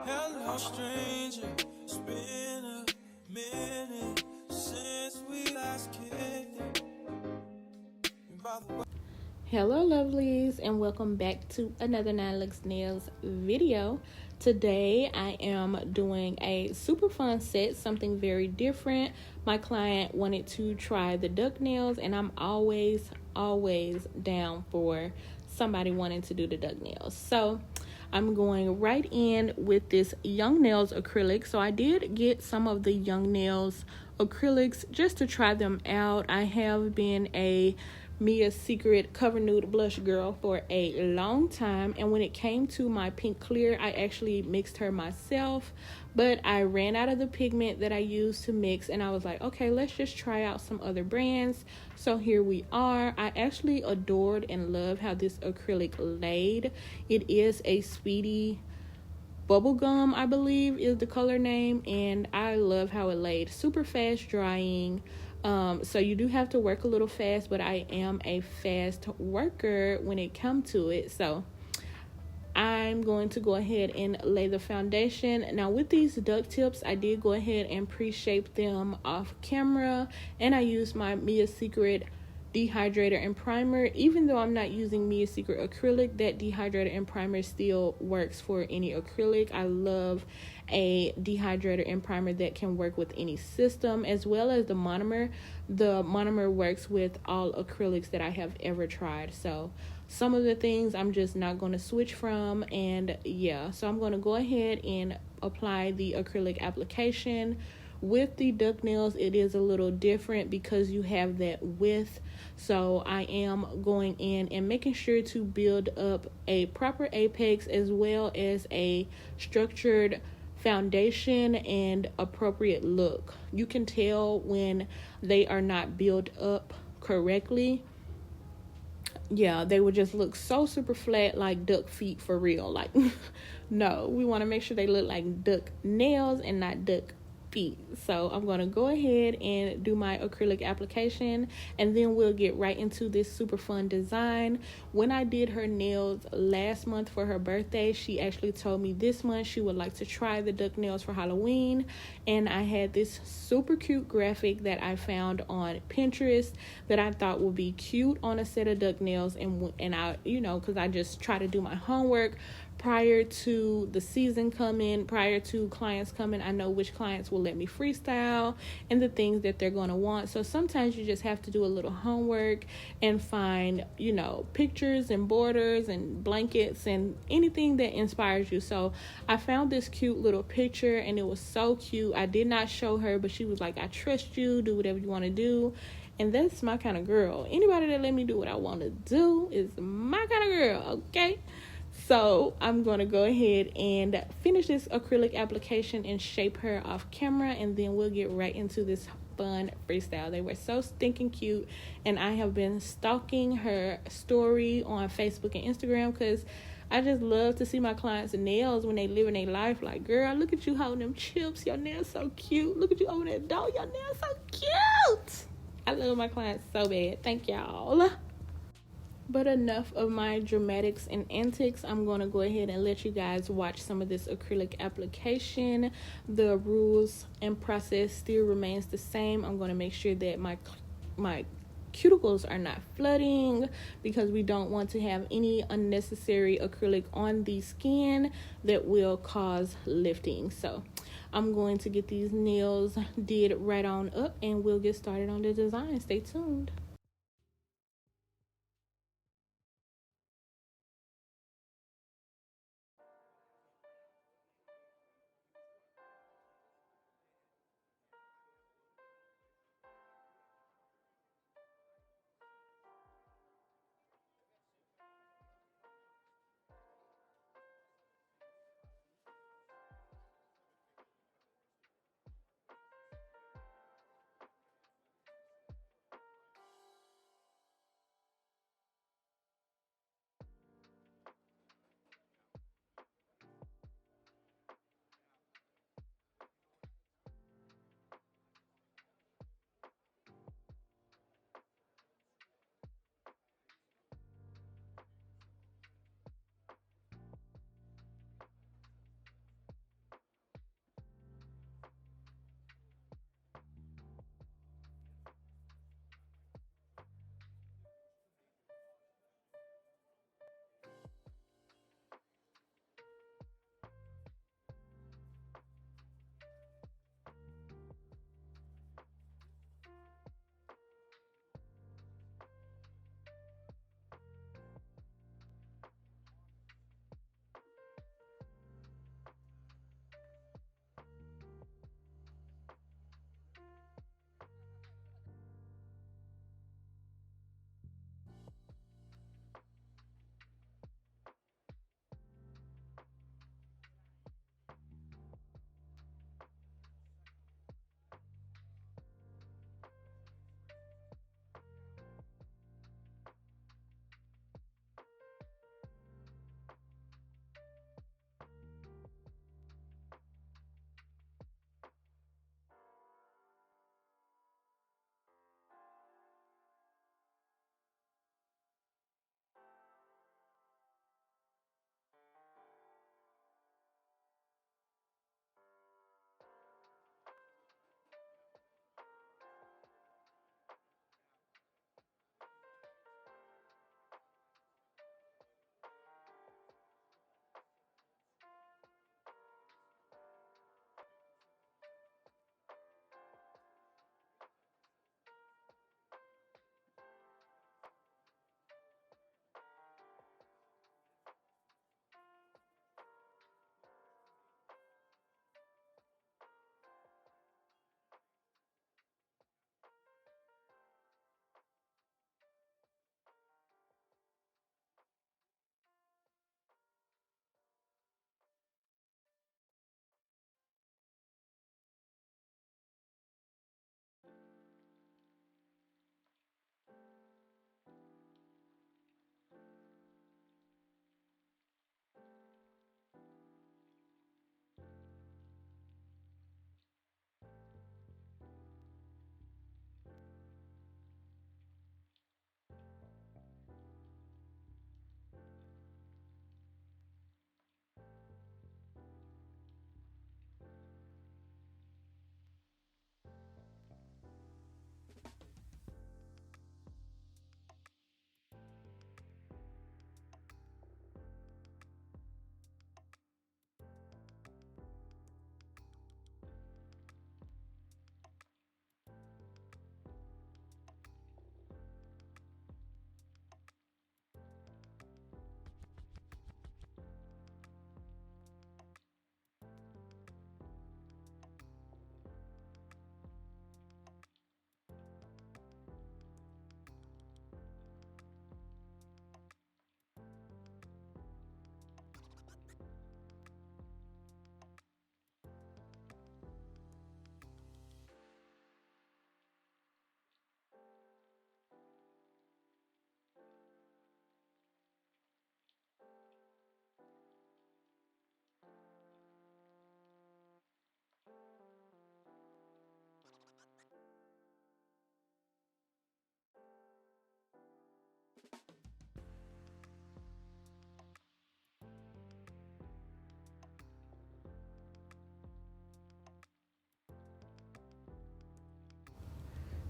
Hello, stranger. It's been a minute since we last kicked it. Hello lovelies, and welcome back to another Nine Looks Nails video. Today I am doing a super fun set, something very different. My client wanted to try the duck nails, and I'm always down for somebody wanting to do the duck nails. So I'm going right in with this Young Nails acrylic. So I did get some of the Young Nails acrylics just to try them out. I have been a Mia's Secret Cover Nude Blush girl for a long time, and when it came to my pink clear, I actually mixed her myself, but I ran out of the pigment that I used to mix, and I was like, okay, let's just try out some other brands. So here we are. I actually adored and love how this acrylic laid. It is a Sweetie Bubblegum, I believe is the color name, and I love how it laid. Super fast drying. So you do have to work a little fast, but I am a fast worker when it comes to it. So I'm going to go ahead and lay the foundation. Now with these duck tips, I did go ahead and pre-shape them off camera, and I used my Mia Secret dehydrator and primer. Even though I'm not using Mia Secret acrylic, that dehydrator and primer still works for any acrylic. I love a dehydrator and primer that can work with any system, as well as the monomer. The monomer works with all acrylics that I have ever tried. So some of the things I'm just not going to switch from, and yeah, so I'm going to go ahead and apply the acrylic application. With the duck nails, it is a little different because you have that width. So I am going in and making sure to build up a proper apex as well as a structured foundation and appropriate look. You can tell when they are not built up correctly. Yeah, they would just look so super flat, like duck feet for real. Like, no, we want to make sure they look like duck nails and not duck feet. So I'm going to go ahead and do my acrylic application, and then we'll get right into this super fun design. When I did her nails last month for her birthday, she actually told me this month she would like to try the duck nails for Halloween, and I had this super cute graphic that I found on Pinterest that I thought would be cute on a set of duck nails, and I, because I just try to do my homework prior to the season coming, prior to clients coming. I know which clients will let me freestyle and the things that they're going to want. So sometimes you just have to do a little homework and find, pictures and borders and blankets and anything that inspires you. So I found this cute little picture, and it was so cute. I did not show her, but she was like, I trust you, do whatever you want to do. And that's my kind of girl. Anybody that let me do what I want to do is my kind of girl, okay? So I'm going to go ahead and finish this acrylic application and shape her off camera, and then we'll get right into this fun freestyle. They were so stinking cute, and I have been stalking her story on Facebook and Instagram because I just love to see my clients' nails when they live in their life. Like, girl, look at you holding them chips. Your nails so cute. Look at you over that door. Your nails so cute. I love my clients so bad. Thank y'all. But enough of my dramatics and antics. I'm going to go ahead and let you guys watch some of this acrylic application. The rules and process still remains the same. I'm going to make sure that my cuticles are not flooding, because we don't want to have any unnecessary acrylic on the skin that will cause lifting. So I'm going to get these nails did right on up, and we'll get started on the design. Stay tuned.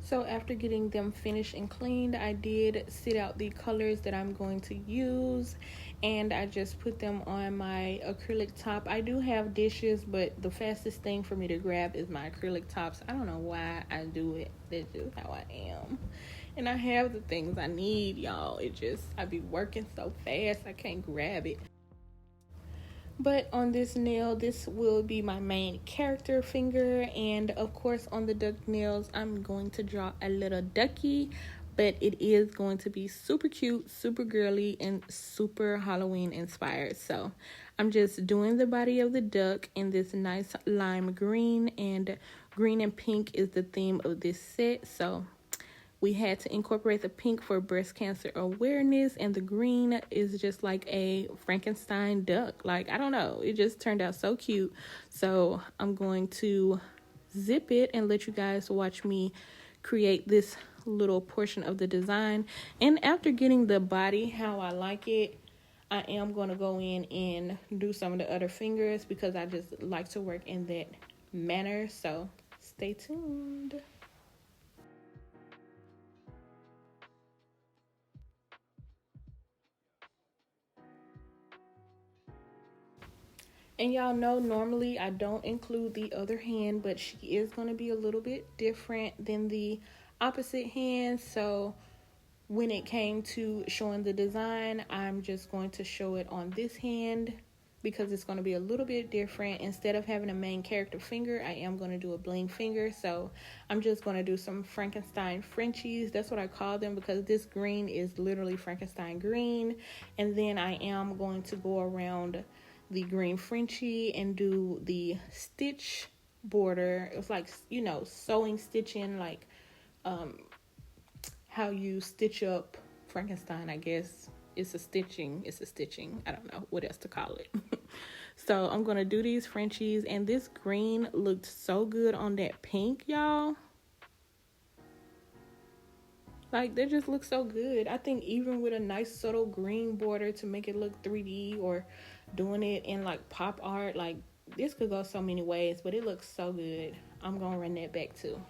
So after getting them finished and cleaned, I did sit out the colors that I'm going to use, and I just put them on my acrylic top. I do have dishes, but the fastest thing for me to grab is my acrylic tops. I don't know why I do it. That's just how I am. And I have the things I need, y'all. I be working so fast, I can't grab it. But on this nail, this will be my main character finger. And of course, on the duck nails, I'm going to draw a little ducky. But it is going to be super cute, super girly, and super Halloween inspired. So I'm just doing the body of the duck in this nice lime green. And green and pink is the theme of this set. So we had to incorporate the pink for breast cancer awareness, and the green is just like a Frankenstein duck. Like, I don't know, it just turned out so cute. So I'm going to zip it and let you guys watch me create this little portion of the design. And after getting the body how I like it, I am going to go in and do some of the other fingers because I just like to work in that manner. So stay tuned. And y'all know normally I don't include the other hand, but she is going to be a little bit different than the opposite hand. So when it came to showing the design, I'm just going to show it on this hand because it's going to be a little bit different. Instead of having a main character finger, I am going to do a bling finger. So I'm just going to do some Frankenstein Frenchies. That's what I call them because this green is literally Frankenstein green. And then I am going to go around the green Frenchie and do the stitch border. It's like, sewing stitching, like how you stitch up Frankenstein, I guess. It's a stitching. I don't know what else to call it. So I'm going to do these Frenchies, and this green looked so good on that pink, y'all. Like, they just look so good. I think even with a nice subtle green border to make it look 3D, or doing it in like pop art, like this could go so many ways, but it looks so good. I'm going to run that back too.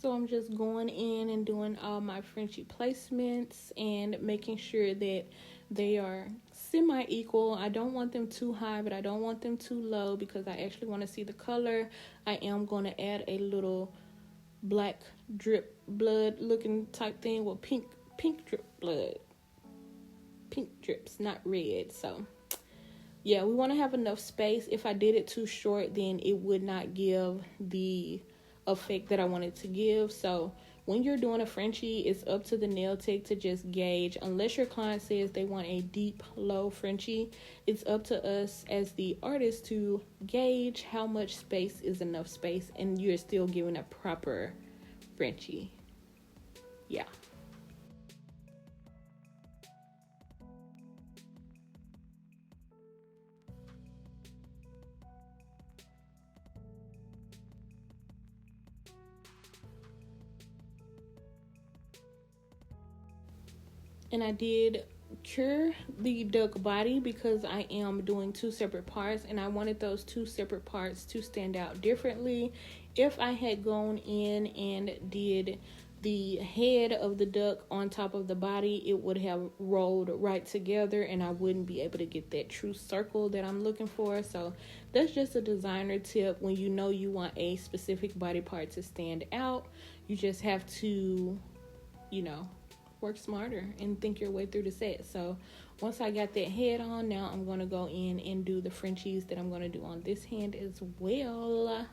So I'm just going in and doing all my Frenchie placements and making sure that they are semi-equal. I don't want them too high, but I don't want them too low because I actually want to see the color. I am going to add a little black drip blood looking type thing. Well, pink drip blood. Pink drips, not red. So yeah, we want to have enough space. If I did it too short, then it would not give the effect that I wanted to give. So when you're doing a Frenchie, it's up to the nail tech to just gauge. Unless your client says they want a deep, low Frenchie, it's up to us as the artist to gauge how much space is enough space and you're still giving a proper Frenchie. Yeah. And I did cure the duck body because I am doing two separate parts and I wanted those two separate parts to stand out differently. If I had gone in and did the head of the duck on top of the body, it would have rolled right together and I wouldn't be able to get that true circle that I'm looking for. So that's just a designer tip. When you know you want a specific body part to stand out, you just have to, you know, work smarter and think your way through the set. So once I got that head on, now I'm going to go in and do the Frenchies that I'm going to do on this hand as well.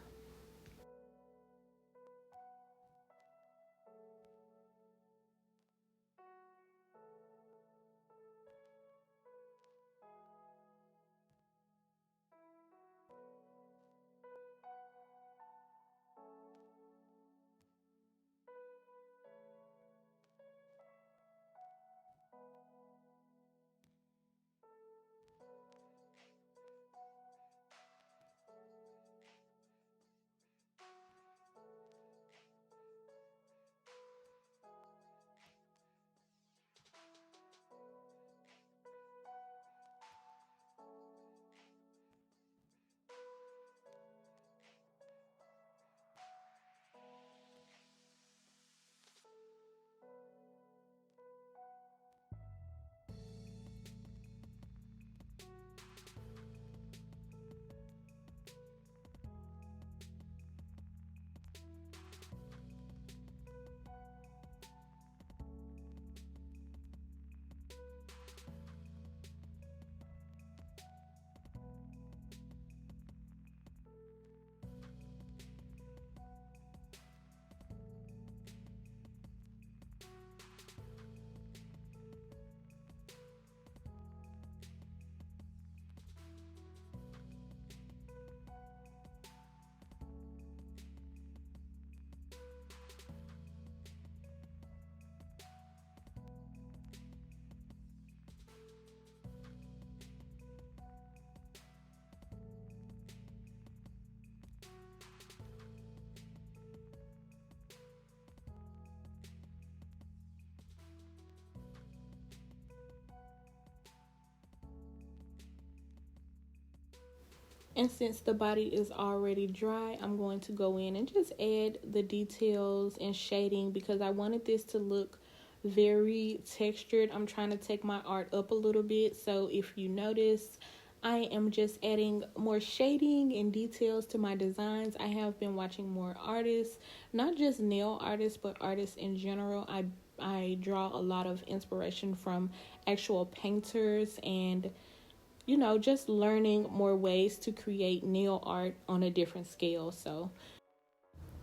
And since the body is already dry, I'm going to go in and just add the details and shading because I wanted this to look very textured. I'm trying to take my art up a little bit. So if you notice, I am just adding more shading and details to my designs. I have been watching more artists, not just nail artists, but artists in general. I draw a lot of inspiration from actual painters and just learning more ways to create nail art on a different scale. So,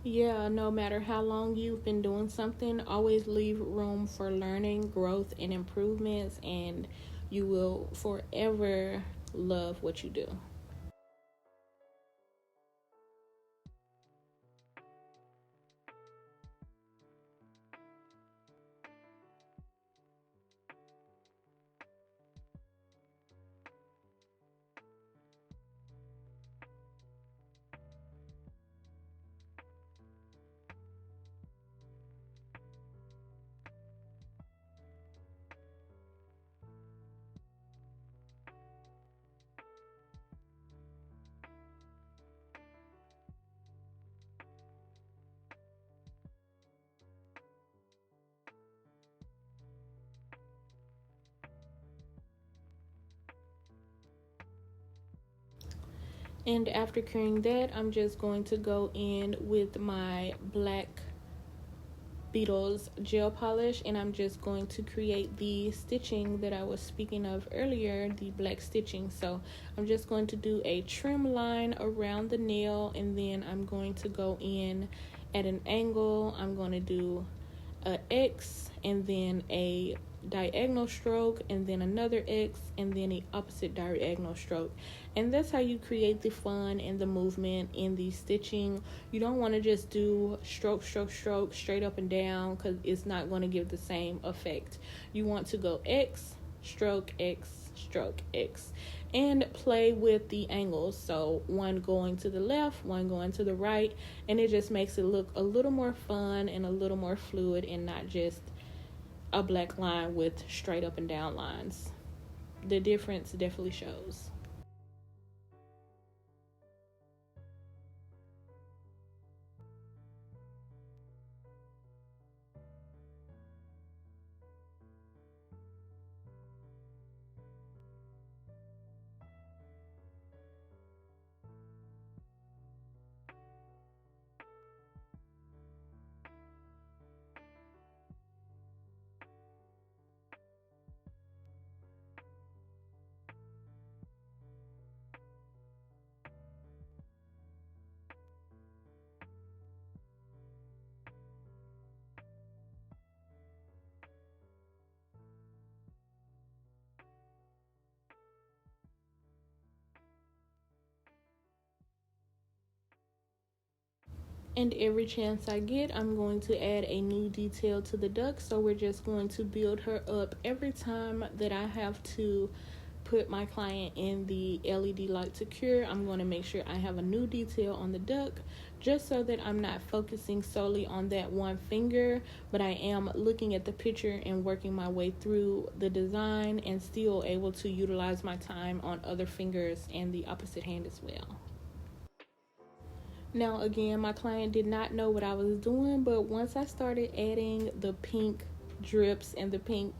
yeah, no matter how long you've been doing something, always leave room for learning, growth, and improvements, and you will forever love what you do. And after curing that, I'm just going to go in with my black Beetles gel polish, and I'm just going to create the stitching that I was speaking of earlier, the black stitching. So I'm just going to do a trim line around the nail, and then I'm going to go in at an angle. I'm going to do a X and then a diagonal stroke and then another X and then a opposite diagonal stroke. And that's how you create the fun and the movement in the stitching. You don't want to just do stroke, stroke, stroke straight up and down because it's not going to give the same effect. You want to go X, stroke, X, stroke, X, and play with the angles. So one going to the left, one going to the right, and it just makes it look a little more fun and a little more fluid and not just a black line with straight up and down lines. The difference definitely shows. And every chance I get, I'm going to add a new detail to the duck. So we're just going to build her up every time that I have to put my client in the LED light to cure. I'm going to make sure I have a new detail on the duck, just so that I'm not focusing solely on that one finger, but I am looking at the picture and working my way through the design and still able to utilize my time on other fingers and the opposite hand as well. Now, again, my client did not know what I was doing, but once I started adding the pink drips and the pink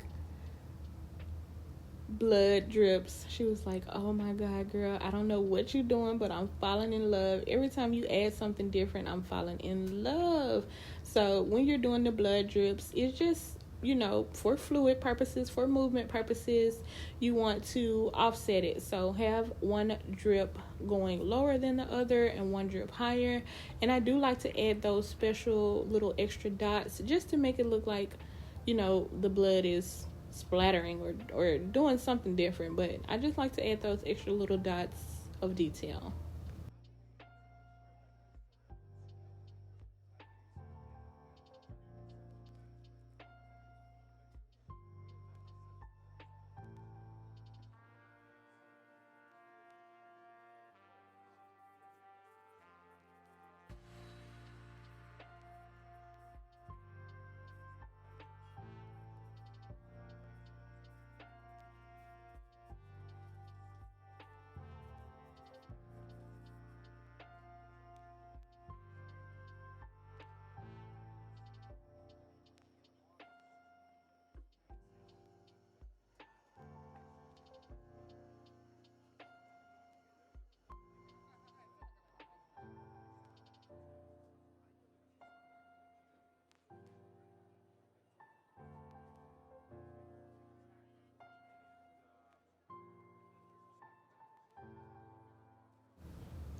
blood drips, she was like, "Oh my God, girl, I don't know what you're doing, but I'm falling in love. Every time you add something different, I'm falling in love." So when you're doing the blood drips, it's just, for fluid purposes, for movement purposes, you want to offset it. So have one drip going lower than the other and one drip higher. And I do like to add those special little extra dots just to make it look like, the blood is splattering or doing something different. But I just like to add those extra little dots of detail.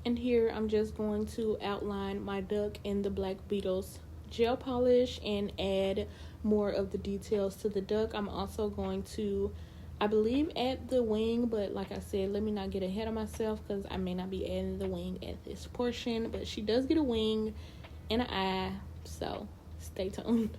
And here I'm just going to outline my duck in the Black Beetles gel polish and add more of the details to the duck. I'm also going to, I believe, add the wing, but like I said, let me not get ahead of myself because I may not be adding the wing at this portion. But she does get a wing and an eye, so stay tuned.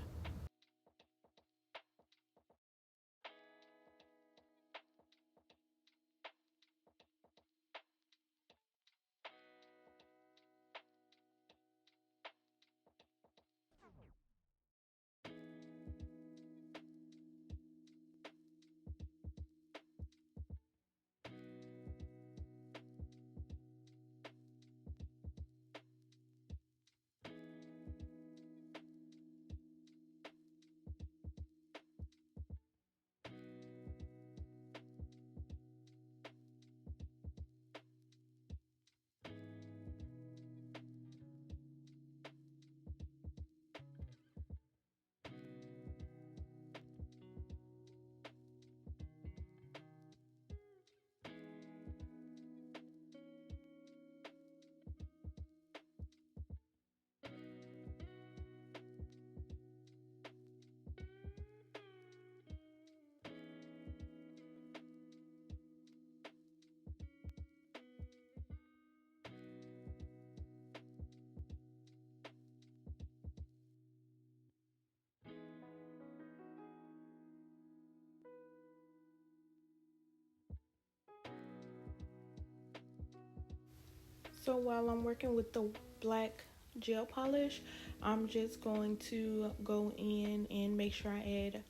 So while I'm working with the black gel polish, I'm just going to go in and make sure I add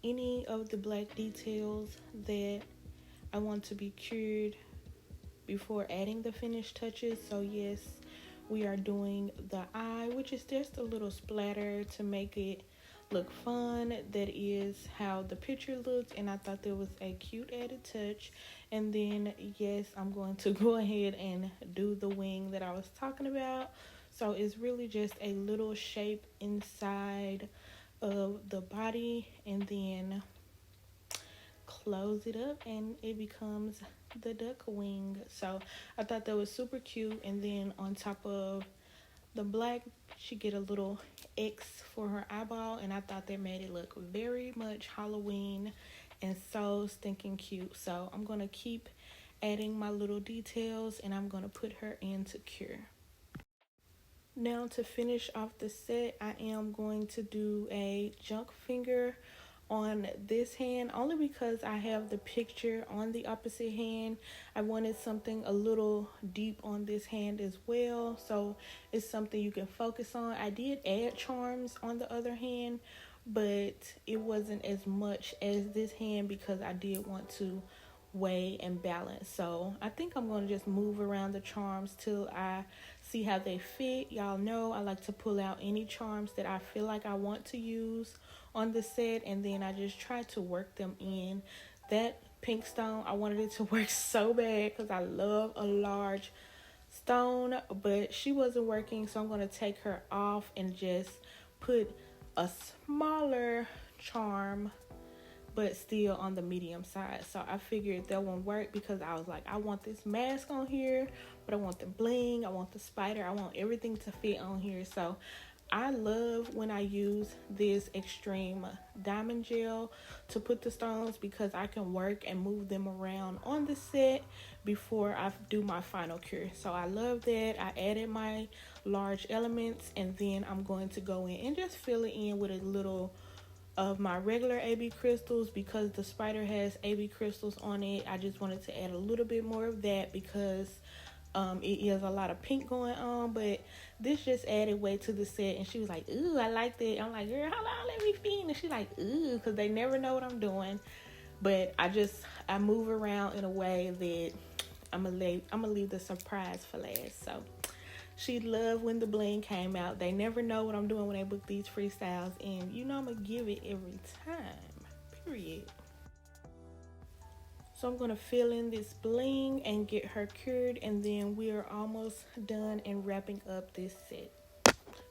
any of the black details that I want to be cured before adding the finished touches. So yes, we are doing the eye, which is just a little splatter to make it look fun. That is how the picture looked, and I thought that was a cute added touch. And then yes, I'm going to go ahead and do the wing that I was talking about. So it's really just a little shape inside of the body, and then close it up and it becomes the duck wing. So I thought that was super cute. And then on top of the black, she get a little X for her eyeball, and I thought that made it look very much Halloween and so stinking cute. So I'm gonna keep adding my little details and I'm gonna put her into cure. Now to finish off the set, I am going to do a junk finger on this hand only because I have the picture on the opposite hand. I wanted something a little deep on this hand as well, so it's something you can focus on. I did add charms on the other hand, but it wasn't as much as this hand because I did want to weigh and balance. So I think I'm going to just move around the charms till I see how they fit. Y'all know I like to pull out any charms that I feel like I want to use on the set, and then I just try to work them in. That pink stone, I wanted it to work so bad because I love a large stone, but she wasn't working, so I'm going to take her off and just put a smaller charm but still on the medium side. So I figured that won't work because I was like, I want this mask on here, but I want the bling, I want the spider, I want everything to fit on here. So I love when I use this extreme diamond gel to put the stones because I can work and move them around on the set before I do my final cure. So I love that. I added my large elements, and then I'm going to go in and just fill it in with a little of my regular AB crystals because the spider has AB crystals on it. I just wanted to add a little bit more of that because it is a lot of pink going on, but this just added weight to the set. And she was like, ooh, I like that. I'm like, girl, hold on, let me finish. And she's like, ooh, because they never know what I'm doing. But I move around in a way that I'm gonna leave the surprise for last. So she loved when the bling came out. They never know what I'm doing when they book these freestyles, and you know I'm gonna give it every time. Period. So I'm gonna fill in this bling and get her cured, and then we are almost done and wrapping up this set.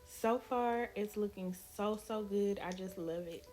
So far, it's looking so good. I just love it.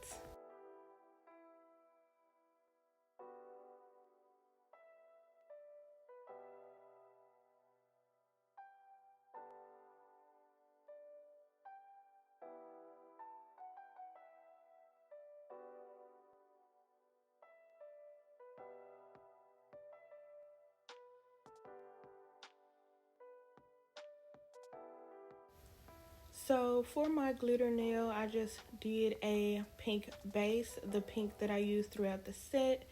So for my glitter nail, I just did a pink base, the pink that I used throughout the set.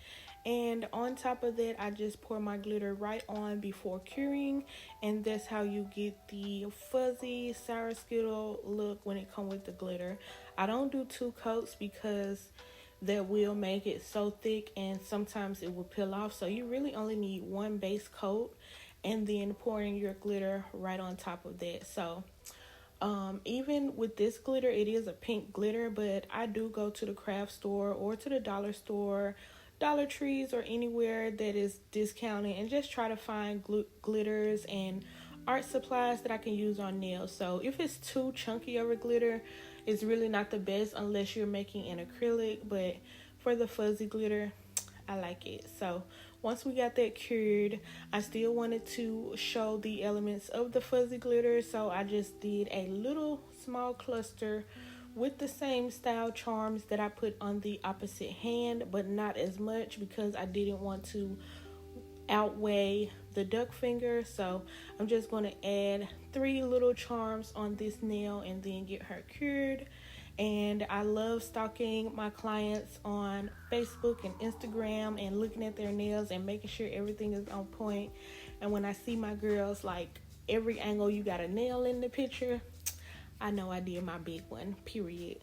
And on top of that, I just pour my glitter right on before curing. And that's how you get the fuzzy sour skittle look when it comes with the glitter. I don't do 2 coats because that will make it so thick and sometimes it will peel off. So you really only need 1 base coat and then pouring your glitter right on top of that. So even with this glitter, it is a pink glitter, but I do go to the craft store or to the dollar store, Dollar Trees, or anywhere that is discounted and just try to find glitters and art supplies that I can use on nails. So if it's too chunky of a glitter, it's really not the best unless you're making an acrylic, but for the fuzzy glitter, I like it. So once we got that cured, I still wanted to show the elements of the fuzzy glitter, so I just did a little small cluster with the same style charms that I put on the opposite hand, but not as much because I didn't want to outweigh the duck finger. So I'm just going to add 3 little charms on this nail and then get her cured. And I love stalking my clients on Facebook and Instagram and looking at their nails and making sure everything is on point. And when I see my girls, like, every angle you got a nail in the picture, I know I did my big one, period.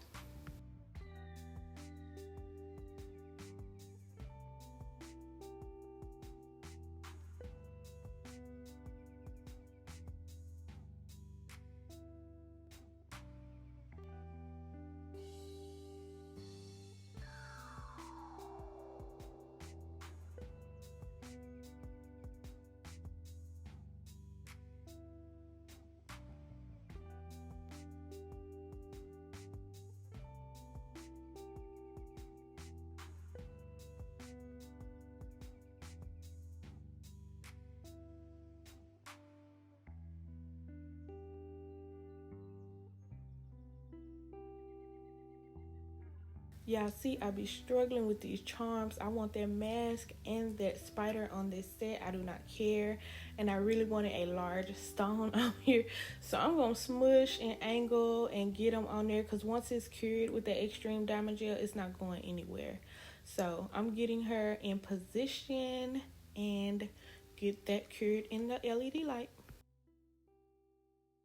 Y'all see, I be struggling with these charms. I want that mask and that spider on this set. I do not care. And I really wanted a large stone on here. So I'm going to smush and angle and get them on there. Because once it's cured with the extreme diamond gel, it's not going anywhere. So I'm getting her in position and get that cured in the LED light.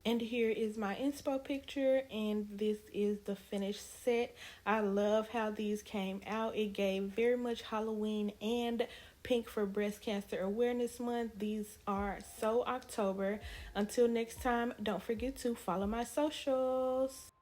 And here is my inspo picture, and this is the finished set. I love how these came out. It gave very much Halloween and Pink for Breast Cancer Awareness Month. These are so October. Until next time, don't forget to follow my socials.